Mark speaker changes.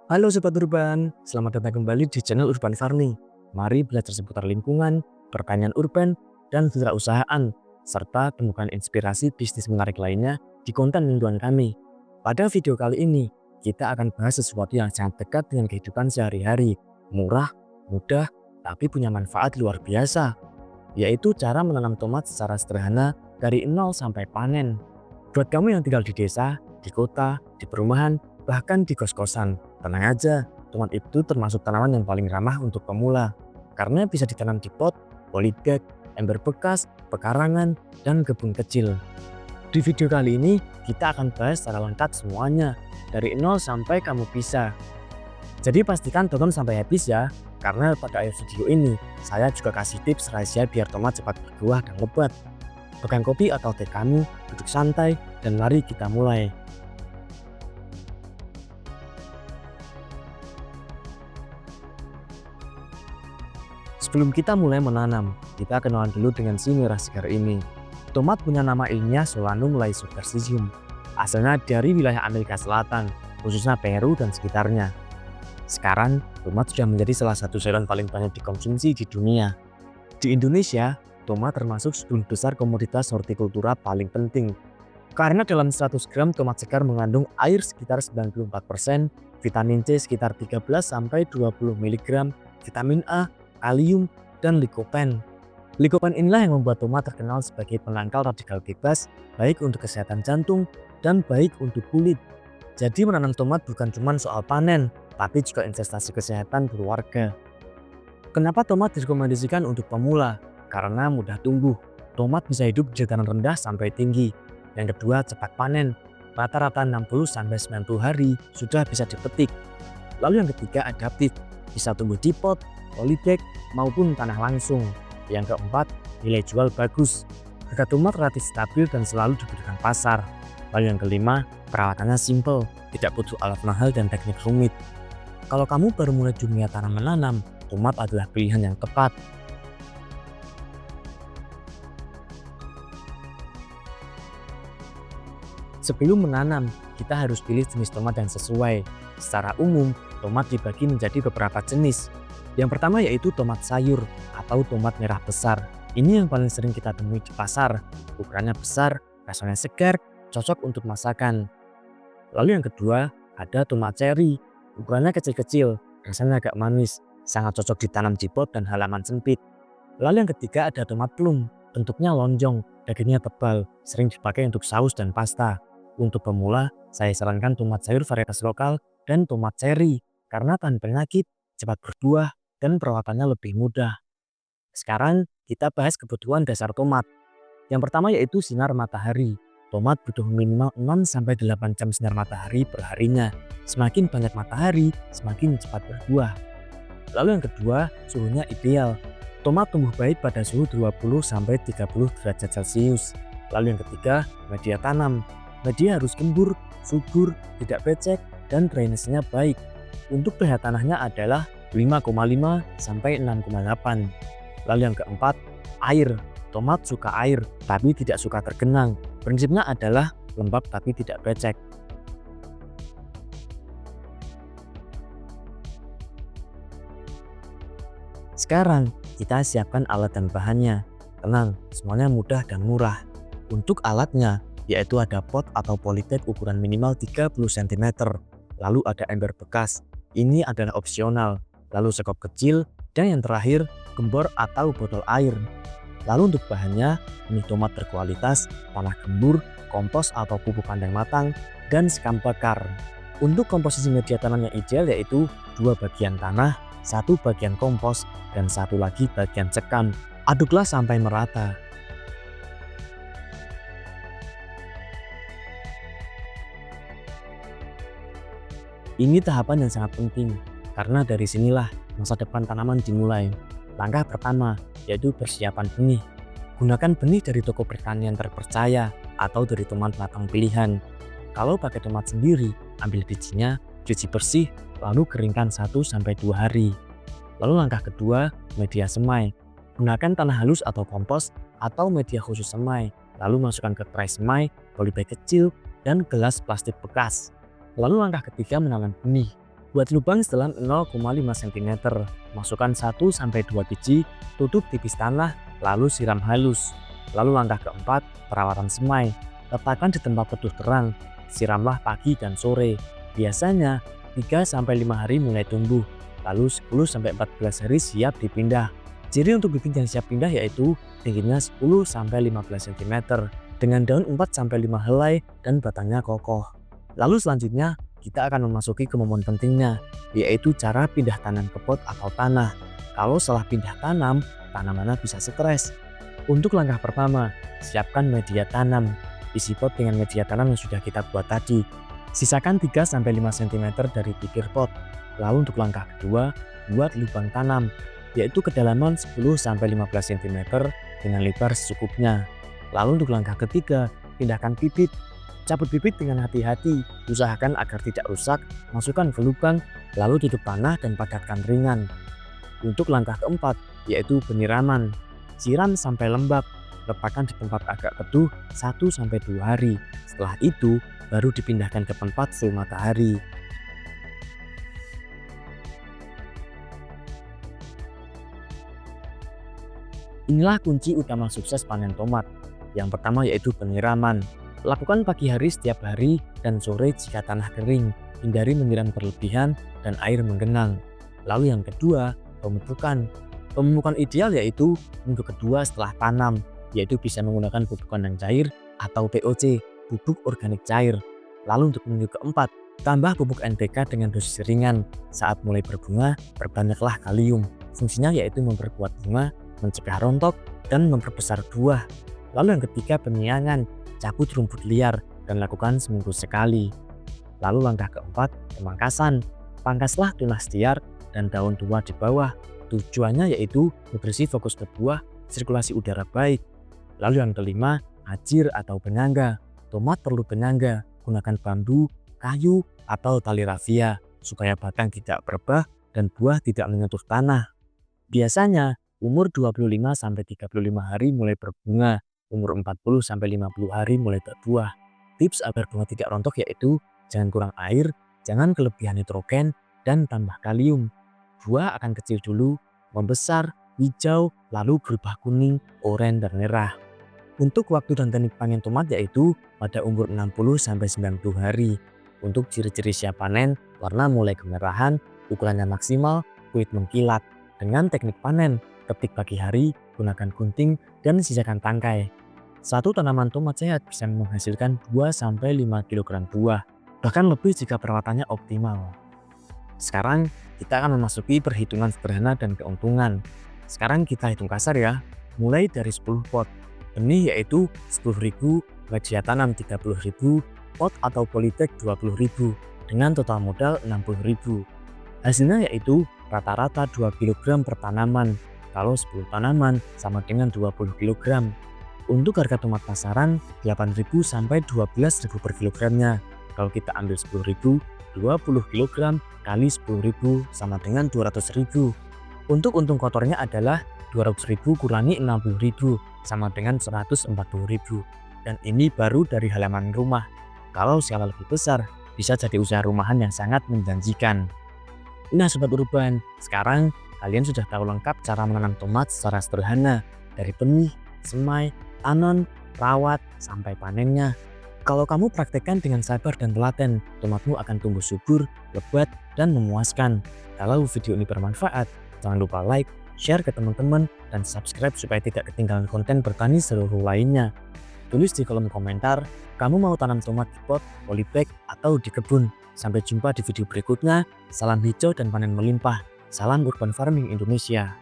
Speaker 1: Halo Sobat Urban, selamat datang kembali di channel Urban Farming. Mari belajar seputar lingkungan, pertanian urban, dan kewirausahaan, serta temukan inspirasi bisnis menarik lainnya di konten lingkungan kami. Pada video kali ini, kita akan bahas sesuatu yang sangat dekat dengan kehidupan sehari-hari, murah, mudah, tapi punya manfaat luar biasa, yaitu cara menanam tomat secara sederhana dari nol sampai panen. Buat kamu yang tinggal di desa, di kota, di perumahan, bahkan di kos-kosan, tenang aja, tomat itu termasuk tanaman yang paling ramah untuk pemula. Karena bisa ditanam di pot, polybag, ember bekas, pekarangan, dan kebun kecil. Di video kali ini, kita akan bahas secara lengkap semuanya, dari nol sampai kamu bisa. Jadi pastikan tonton sampai habis ya, karena pada akhir video ini, saya juga kasih tips rahasia biar tomat cepat berbuah dan lebat. Pegang kopi atau teh kamu, duduk santai, dan mari kita mulai. Sebelum kita mulai menanam, kita kenalan dulu dengan si merah segar ini. Tomat punya nama ilmiah Solanum lycopersicum. Asalnya dari wilayah Amerika Selatan, khususnya Peru dan sekitarnya. Sekarang, tomat sudah menjadi salah satu sayuran paling banyak dikonsumsi di dunia. Di Indonesia, tomat termasuk 10 besar komoditas hortikultura paling penting. Karena dalam 100 gram tomat segar mengandung air sekitar 94%, vitamin C sekitar 13-20 mg, vitamin A, kalium, dan likopen. Likopen inilah yang membuat tomat terkenal sebagai penangkal radikal bebas, baik untuk kesehatan jantung dan baik untuk kulit. Jadi menanam tomat bukan cuma soal panen, tapi juga investasi kesehatan keluarga. Kenapa tomat direkomendasikan untuk pemula? Karena mudah tumbuh. Tomat bisa hidup di dataran rendah sampai tinggi. Yang kedua, cepat panen. Rata-rata 60-90 hari sudah bisa dipetik. Lalu yang ketiga, adaptif. Bisa tumbuh di pot, polybag, maupun tanah langsung. Yang keempat, nilai jual bagus. Harga tomat relatif stabil dan selalu dibutuhkan pasar. Lalu yang kelima, perawatannya simple, tidak butuh alat mahal dan teknik rumit. Kalau kamu baru mulai dunia tanam menanam, tomat adalah pilihan yang tepat. Sebelum menanam, kita harus pilih jenis tomat yang sesuai. Secara umum, tomat dibagi menjadi beberapa jenis. Yang pertama yaitu tomat sayur atau tomat merah besar. Ini yang paling sering kita temui di pasar. Ukurannya besar, rasanya segar, cocok untuk masakan. Lalu yang kedua, ada tomat ceri. Ukurannya kecil-kecil, rasanya agak manis, sangat cocok ditanam di pot dan halaman sempit. Lalu yang ketiga ada tomat plum. Bentuknya lonjong, dagingnya tebal, sering dipakai untuk saus dan pasta. Untuk pemula, saya sarankan tomat sayur varietas lokal dan tomat ceri karena tahan penyakit, cepat berbuah, dan perawatannya lebih mudah. Sekarang kita bahas kebutuhan dasar tomat. Yang pertama yaitu sinar matahari. Tomat butuh minimal 6-8 jam sinar matahari perharinya. Semakin banyak matahari, semakin cepat berbuah. Lalu yang kedua, suhunya ideal. Tomat tumbuh baik pada suhu 20-30 derajat Celcius. Lalu yang ketiga, media tanam. Media harus gembur, subur, tidak becek, dan drainasenya baik. Untuk pH tanahnya adalah 5,5-6,8. Lalu yang keempat, air. Tomat suka air, tapi tidak suka tergenang. Prinsipnya adalah lembab tapi tidak becek. Sekarang, kita siapkan alat dan bahannya. Tenang, semuanya mudah dan murah. Untuk alatnya, yaitu ada pot atau polybag ukuran minimal 30 cm. Lalu ada ember bekas, ini adalah opsional. Lalu sekop kecil, dan yang terakhir, gembor atau botol air. Lalu untuk bahannya, benih tomat berkualitas, tanah gembur, kompos atau pupuk kandang matang, dan sekam bakar. Untuk komposisi media tanam yang ideal yaitu 2 bagian tanah, 1 bagian kompos, dan 1 lagi bagian sekam. Aduklah sampai merata. Ini tahapan yang sangat penting, karena dari sinilah masa depan tanaman dimulai. Langkah pertama, yaitu persiapan benih. Gunakan benih dari toko pertanian terpercaya atau dari tomat matang pilihan. Kalau pakai tomat sendiri, ambil bijinya, cuci bersih, lalu keringkan 1-2 hari. Lalu langkah kedua, media semai. Gunakan tanah halus atau kompos atau media khusus semai. Lalu masukkan ke tray semai, polybag kecil, dan gelas plastik bekas. Lalu langkah ketiga menanam benih. Buat lubang sedalam 0,5 cm, masukkan 1-2 biji, tutup tipis tanah, lalu siram halus. Lalu langkah keempat, perawatan semai. Letakkan di tempat teduh terang, siramlah pagi dan sore. Biasanya 3-5 hari mulai tumbuh, lalu 10-14 hari siap dipindah. Ciri untuk bibit yang siap pindah yaitu tingginya 10-15 cm, dengan daun 4-5 helai dan batangnya kokoh. Lalu selanjutnya, kita akan memasuki ke momen pentingnya, yaitu cara pindah tanam ke pot atau tanah. Kalau salah pindah tanam, tanamannya bisa stres. Untuk langkah pertama, siapkan media tanam. Isi pot dengan media tanam yang sudah kita buat tadi. Sisakan 3-5 cm dari bibir pot. Lalu untuk langkah kedua, buat lubang tanam, yaitu kedalaman 10-15 cm dengan lebar secukupnya. Lalu untuk langkah ketiga, pindahkan bibit. Cabut bibit dengan hati-hati, usahakan agar tidak rusak, masukkan ke lubang, lalu tutup tanah dan padatkan ringan. Untuk langkah keempat, yaitu penyiraman. Siram sampai lembab, letakkan di tempat agak teduh 1-2 hari. Setelah itu, baru dipindahkan ke tempat full matahari. Inilah kunci utama sukses panen tomat. Yang pertama yaitu penyiraman. Lakukan pagi hari setiap hari dan sore jika tanah kering. Hindari menyiram berlebihan dan air menggenang. Lalu yang kedua, pemupukan. Pemupukan ideal yaitu minggu kedua setelah tanam, yaitu bisa menggunakan pupukan yang cair atau POC, pupuk organik cair. Lalu untuk minggu keempat, tambah pupuk NPK dengan dosis ringan. Saat mulai berbunga, perbanyaklah kalium. Fungsinya yaitu memperkuat bunga, mencegah rontok, dan memperbesar buah. Lalu yang ketiga, penyiangan. Cabut rumput liar dan lakukan seminggu sekali. Lalu langkah keempat, pemangkasan. Pangkaslah tunas liar dan daun tua di bawah. Tujuannya yaitu nutrisi fokus ke buah, sirkulasi udara baik. Lalu yang kelima, hajir atau penyangga. Tomat perlu penyangga, gunakan bambu, kayu, atau tali rafia supaya batang tidak berebah dan buah tidak menyentuh tanah. Biasanya umur 25-35 hari mulai berbunga. Umur 40-50 hari mulai berbuah. Tips agar bunga tidak rontok yaitu jangan kurang air, jangan kelebihan nitrogen, dan tambah kalium. Buah akan kecil dulu, membesar, hijau, lalu berubah kuning, oranye, dan merah. Untuk waktu dan teknik panen tomat yaitu pada umur 60-90 hari. Untuk ciri-ciri siap panen, warna mulai kemerahan, ukurannya maksimal, kulit mengkilat. Dengan teknik panen, petik pagi hari, gunakan gunting, dan sisakan tangkai. Satu tanaman tomat sehat bisa menghasilkan 2-5 kg buah, bahkan lebih jika perawatannya optimal. Sekarang kita akan memasuki perhitungan sederhana dan keuntungan. Sekarang kita hitung kasar ya, mulai dari 10 pot. Benih yaitu 10.000, media tanam 30.000, pot atau polybag 20.000, dengan total modal 60.000. Hasilnya yaitu rata-rata 2 kg per tanaman. Kalau 10 tanaman sama dengan 20 kg. Untuk harga tomat pasaran 8.000 sampai 12.000 per kilogramnya. Kalau kita ambil 10.000, 20 kg kali 10.000 sama dengan 200.000. Untuk untung kotornya adalah 200.000 kurangi 60.000 sama dengan 140.000. Dan ini baru dari halaman rumah. Kalau skala lebih besar, bisa jadi usaha rumahan yang sangat menjanjikan. Nah Sobat Urban, sekarang kalian sudah tahu lengkap cara menanam tomat secara sederhana. Dari benih, semai, tanam, rawat, sampai panennya. Kalau kamu praktekkan dengan sabar dan telaten, tomatmu akan tumbuh subur, lebat, dan memuaskan. Kalau video ini bermanfaat, jangan lupa like, share ke teman-teman, dan subscribe supaya tidak ketinggalan konten bertani seluruh lainnya. Tulis di kolom komentar, kamu mau tanam tomat di pot, polybag, atau di kebun. Sampai jumpa di video berikutnya. Salam hijau dan panen melimpah. Salam Urban Farming Indonesia.